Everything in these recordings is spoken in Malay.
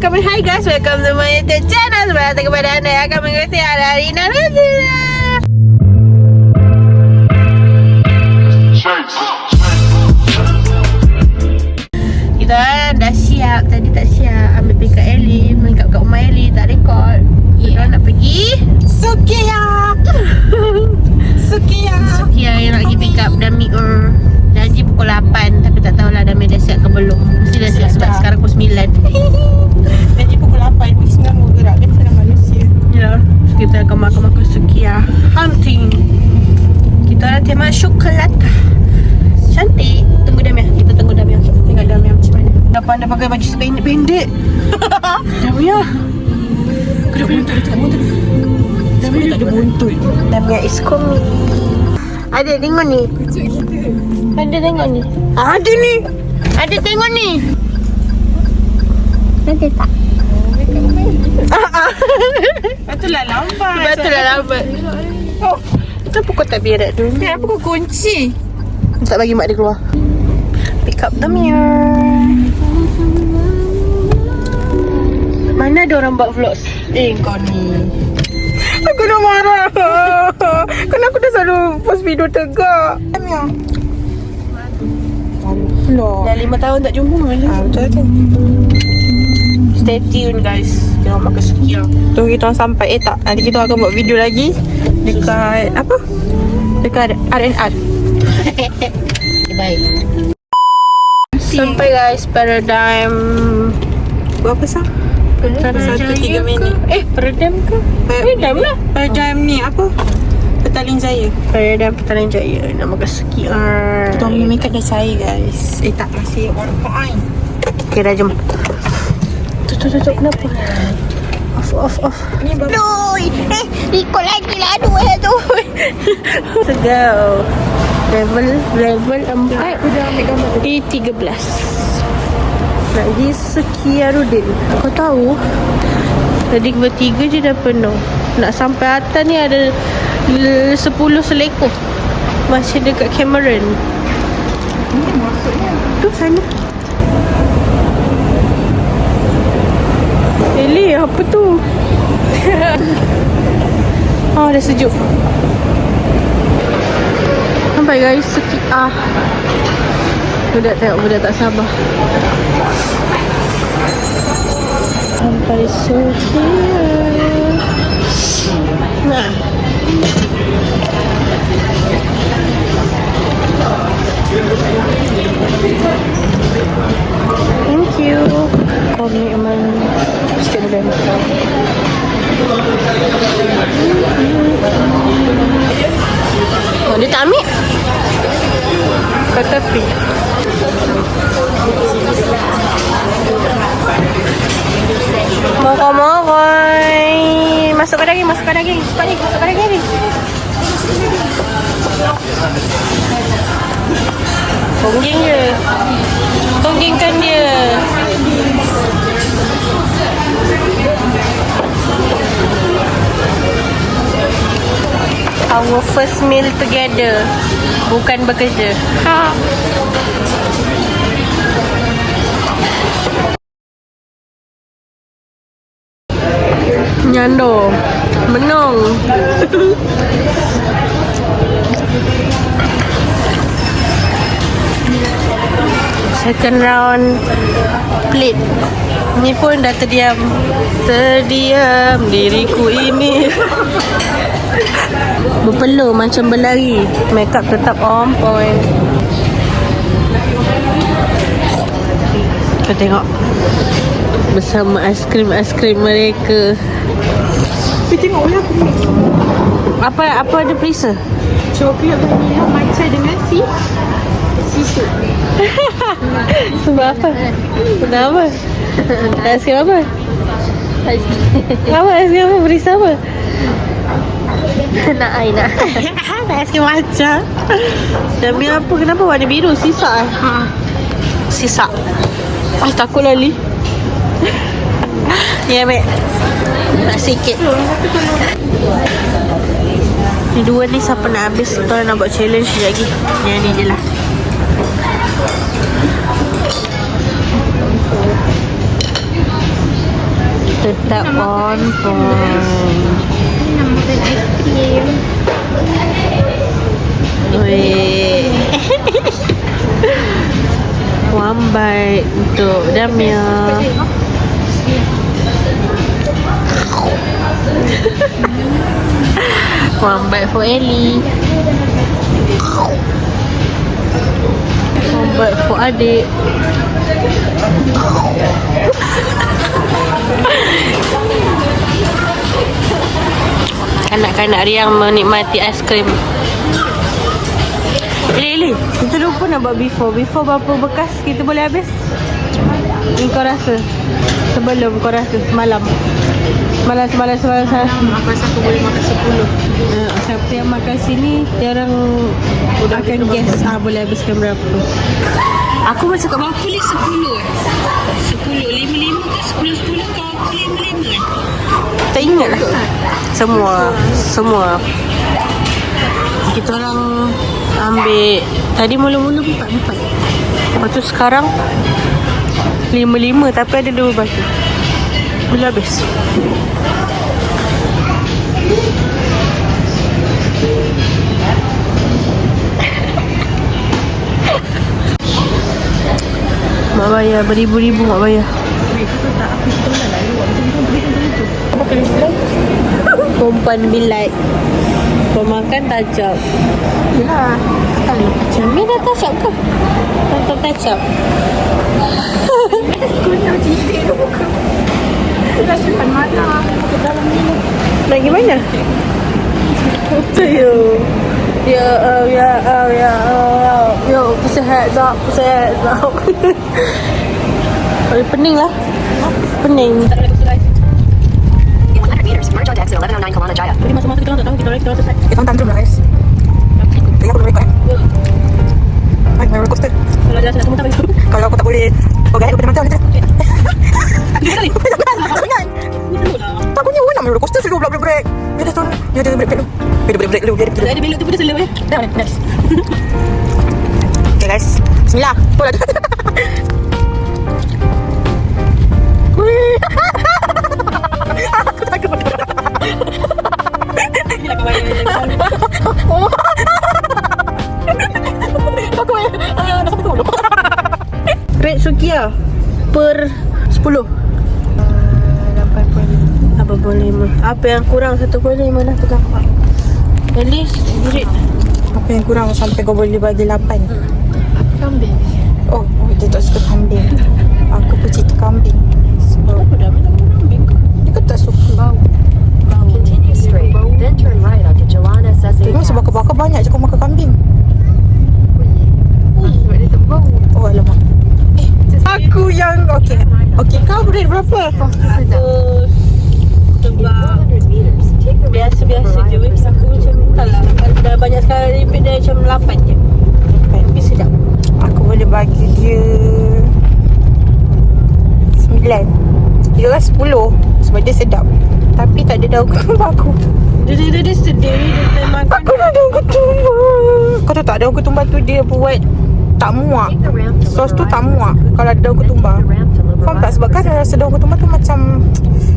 welcome and hi guys, welcome to my YouTube channel. Selamat datang kepada anda yang akan mengikuti hari Nazila. Kita dah siap, tadi tak siap. Ambil pick up Ellie, make up kat rumah Ellie, tak record. Kita nak pergi Sukiya. Sukiya yang nak pergi pick up Dami janji pukul 8. Tapi tak tahulah Dami dah siap ke belum. Mesti dah siap sebab sekarang pukul 9. Janji pukul 8, pukul 9 mau gerak kan sana manusia. Ya, so kita akan makan Sukiya hunting. Kita nak tema Syokolata. Cantik. Tunggu Dami. Kita tunggu Dami. Tengok Dami macam mana. Kenapa anda pakai baju sependek-pendek? Dami. Kenapa buntut? Dami tak ada buntut. Dami is coming. Ada tengok ni. Ada tengok ni. Ada ni. Ada tengok ni. Nanti tak. Betullah lambat. Betullah lambat. Oh, kenapa kau tak biar tu? Kenapa kau kunci? Tak bagi mak dia keluar. Pick up the Mana ada orang buat vlogs? Kau ni. Aku dah marah. Kan aku dah selalu post video tegak. Dah 5 tahun tak jumpa mana. Betul tu. Stay tune guys. Kita makan Sukiya. Tunggu kita orang sampai. Tak, nanti kita akan buat video lagi dekat apa? Dekat RNR. Baik. Sampai guys, Paradigm. Berapa sah? 1-3 minit. Paradigm ke? Paradigm lah. Paradigm ni apa? Petaling Jaya. Paradigm Petaling Jaya. Nak makan Sukiya. Kita orang make up dah cair guys. Tak, masih on point. Okay dah, jom. Tutup, kenapa? Off. Ni baru. Aduh, ikut lagi lah. Aduh. Let's go. Level 4. Udah ambil gambar tu. E13. Nak pergi Sukiarudin. Kau tahu, tadi bertiga je dah penuh. Nak sampai atas ni ada 10 selekor. Masih dekat Cameron. Ni maksudnya. Tu sana. Eli, apa tu? Dah sejuk. Sampai guys, Sukiya. Budak tengok, budak tak sabar. Sampai Sukiya. Nah. Thank you. Komitmen student. Oh, dia tak ambil? Kat tepi. Mokoi. Masukkan daging. Cepat ni, masukkan daging. Tongging je. Tonggingkan dia. Our first meal together. Bukan bekerja. Nyando. Menung. Second round plate. Ni pun dah terdiam diriku ini. Berpeluh macam berlari. Makeup tetap on point. Kau tengok bersama aiskrim mereka. Tapi tengok lah aku mix. Apa ada perisa? Coklat vanilla matcha dengan susu. Sebab apa? Kenapa? Aiskrim apa? Aiskrim apa? Perisa apa? Nak Aina. Aiskrim matcha. Dami apa? Kenapa warna biru? Sisa Sisa. Takut lali. Ni ambil. Nak sikit. Ni dua ni siapa nak habis. Kita nak buat challenge sekejap lagi. Yang ni je lah. Tetap on point. Nak makan aiskrim. Weh. One bite untuk Damia. One bite for Ellie. One bite for adik. Kanak-kanak riang menikmati aiskrim. Eli, kita lupa nak buat before. Before berapa bekas kita boleh habis? Ni kau rasa? Sebelum kau rasa? Semalam. Semalam. Aku rasa aku boleh makan 10. Siapa yang makan sini, dia orang akan guess boleh habiskan berapa. Aku macam kat berapa ni 10 10, 5 ke 10 kau 5 Tak ingat lah. Semua. Kita orang ambil tadi mula-mula 4. Lepas tu sekarang 5 tapi ada 2 batu. Boleh habis. Mak bayar beribu-ribu mak bayar. Perempuan bilat. Pemakan tajam. Yelah. Tak boleh macam Ni dah tajam ke? Tonton tajam. aku nak cerita tu bukan. Dah simpan mana ke dalam ni. Nak pergi mana? Ya. Ya, pusihat tak. Pening lah. Pening. In 100 meters, merge on exit 1109 Kelana Jaya. Jadi masa-masa kita orang tak tahu, kita orang selesai. Kita orang tantrum lah guys. 30 minit Ay, may roller coaster. Kalau dah nak muntah bagi suruh. Kalau aku tak boleh bergaya daripada mata macam Kali. jangan. Takutnya orang nak main roller coaster suruh brake. Dia dah turun. Dia ada brake dulu. Dia ada brake dulu. Dia Ada belok tu pun dah selesai ya. dah nice. Okay guys. Bismillah. Tolak. Wih. Aku takut. Bila kau bayar. Aku nak sampai dulu. Red Sukia per 10. 8.5. Apa yang kurang 1.5 dah pegang. At least rate Apa yang kurang sampai kau boleh bagi 8? kambing. Oh, dia tak suka kambing. Aku pecinta kambing. Sebab Aku dah minta kambing kau. dia tak suka. Continue straight, then turn right onto Jalan SSA. Tengok sebab kebakar banyak je kau makan kambing. Sebab dia terbau. Oh, alamak. Aku yang... Okay. Okay, kau rate berapa? Sebab 400 meters, take the right to biasa-biasa je weh. Verizon Aku macam tak lah. Dah banyak sekali repeat dia macam 8 je. Tapi sedap. Aku boleh bagi dia 9. Dia kan 10 sebab dia sedap. Tapi tak ada daun ketumbar aku. Dia sedih. Dia makan. Aku nak daun ketumbar. Kau tahu tak daun ketumbar tu dia buat tak muak. Take the ramp to Sos tu Liberai. tak muak kalau ada daun ketumbar. Take the ramp to Faham tak? Liberai. Sebab kan rasa daun ketumbar tu macam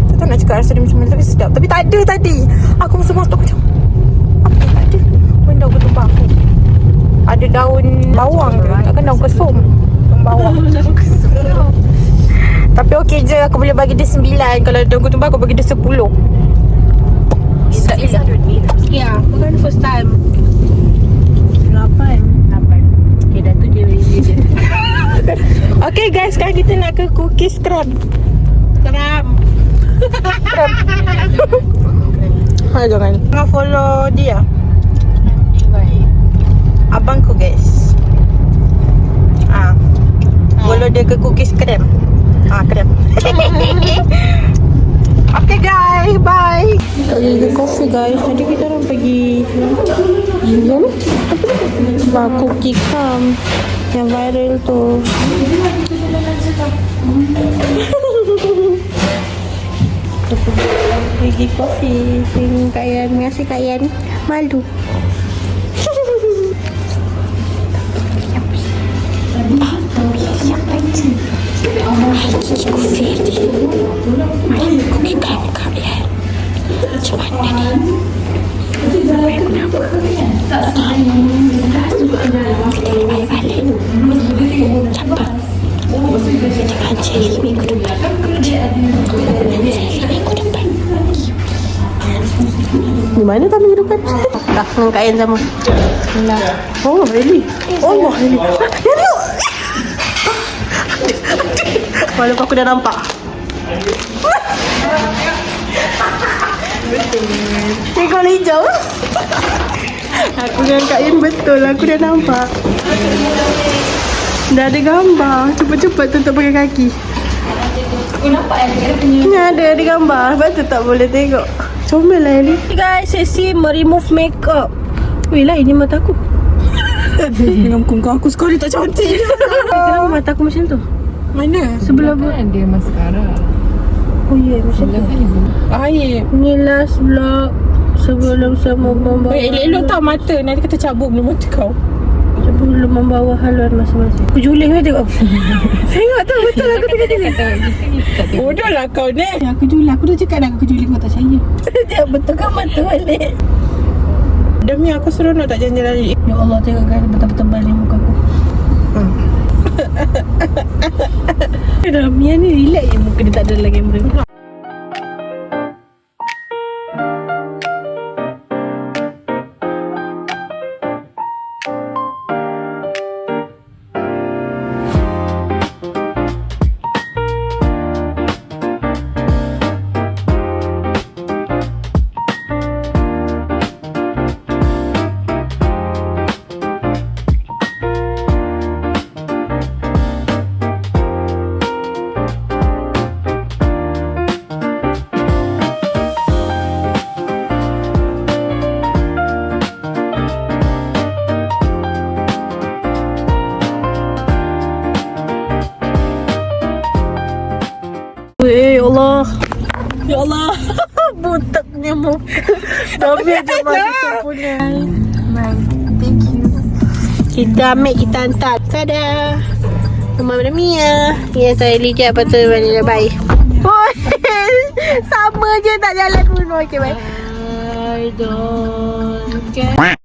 tak tahu nak cakap rasa dia macam mana tapi sedap. Tapi tak ada tadi. Aku masuk tu macam apa yang tak ada? Pun daun ketumbar aku. Ada daun bawang ke? Takkan daun kesum? Daun bawang. Tapi okey je, aku boleh bagi dia 9. Kalau daun ketumbar aku bagi dia 10. In 600 meters, Ya, bukan first time. 8. Okay, dah tu dia review je. Okay guys, sekarang kita nak ke cookies crab. Keram. Jangan. Jangan follow dia. Abangku guys. Follow dia ke cookies crab. Crab. Okay guys, bye. Tak jadi coffee guys. Tadi kita orang pergi mana? Sebab cookie crumb yang viral tu. Pergi coffee. Sing Kak Yan. Terima kasih Kak Yan. Malu. Siapa itu? Coffee. mana tak minggu depan? Tak dengan Kak Ain sama. Oh, really? Oh, really? Walaupun aku dah nampak. Tengok hijau. Aku dengan Kak Ain betul. Aku dah nampak. Dah ada gambar. Cepat-cepat tutup pakai kaki. Ni ada gambar. Lepas tu tak boleh tengok. Comel lah ni. Guys, sesi meremove makeup. Weh lah, ini mata aku. Dengan muka aku sekali tak cantik. Kenapa mata aku macam tu? Mana? Sebelah Kan dia maskara. Oh ya, macam tu. Air. Ni last vlog sebelum sama membawa. Elok-elok tak mata. Nanti kata cabut bulu mata kau. Sebelum membawa haluan masing-masing. Aku juling kan tengok. Tengok tu betul aku tengok tengok. Bodoh lah kau ni. Aku juling. Aku dah cakap dah aku juling kau tak percaya. Dia betul kan mata balik. Demi aku seronok tak janji lagi. Ya Allah, tengok kan betul-betul balik muka aku. Ramia ni relax je muka dia tak ada dalam kamera. Ya Allah. Ya Allah. Butaknya muka. Tapi ada masih sempurna. Thank you. Kita ambil, kita hantar. Tada. Rumah Madam Mia. Ya, saya lijak betul balik bye. Oh, sama je tak jalan pun. Okay, bye. I don't care.